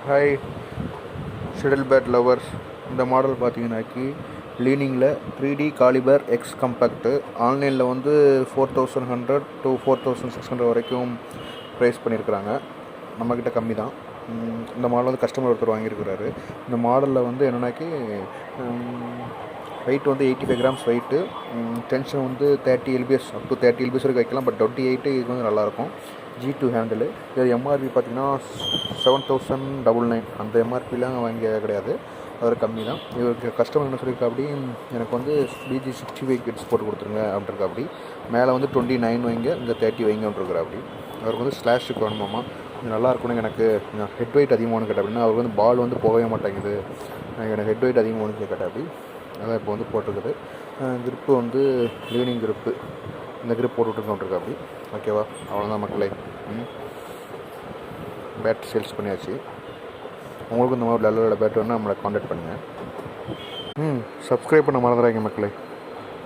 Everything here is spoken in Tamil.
Hi shuttle bat lovers. இந்த மாடல் பார்த்தீங்கன்னாக்கி லீனிங்கில் 3D காலிபர் எக்ஸ் கம்பேக்ட்டு. ஆன்லைனில் வந்து 4100 to 4600 வரைக்கும் ப்ரைஸ் பண்ணியிருக்கிறாங்க. நம்மக்கிட்ட கம்மி தான். இந்த மாடல் வந்து கஸ்டமர் ஒருத்தர் வாங்கியிருக்கிறாரு. இந்த மாடலில் வந்து என்னென்னாக்கி வெயிட் வந்து 85 grams வெயிட்டு. டென்ஷன் வந்து 30 lbs அப் டு 30 lbs வரைக்கும் வைக்கலாம். பட் 28 இது வந்து நல்லாயிருக்கும். G2 handle. இது எம்ஆர்பி பார்த்திங்கன்னா 7999. அந்த எம்ஆர்பிலாம் வாங்கிய கிடையாது, அது கம்மி தான். இவருக்கு கஸ்டமர் என்ன சொல்லியிருக்கா அப்படி, எனக்கு வந்து BG65 கிட்ஸ் போட்டு கொடுத்துருங்க அப்படின்ட்டுருக்கா. அப்படி மேலே வந்து 29 வைங்க, இந்த 30 வைங்கன்ட்ருக்குறா. அப்படி அவருக்கு வந்து ஸ்லாஷுக்கு வேணுமாம்மா, இது நல்லா இருக்கணும். எனக்கு ஹெட் வெயிட் அதிகமானு கேட்டேன் அப்படின்னா, அவருக்கு வந்து பால் வந்து போகவே மாட்டேங்குது, எனக்கு ஹெட் வெயிட் அதிகமானு கேட்டேன். அப்படி அதான் இப்போ வந்து போட்டிருக்குது. கிரிப்பு வந்து லீனிங் கிரிப்பு, இந்த கிரிப் போட்டு விட்டுருக்கோன்ட்ருக்கா. அப்படி ஓகேவா? அவ்வளோதான் மக்களே. பேட் சேல்ஸ் பண்ணியாச்சு. உங்களுக்கு இந்த மாதிரி நல்ல பேட் வேணால் நம்மளை காண்டாக்ட் பண்ணுங்கள். சப்ஸ்கிரைப் பண்ண மறந்துடாதீங்க மக்களே.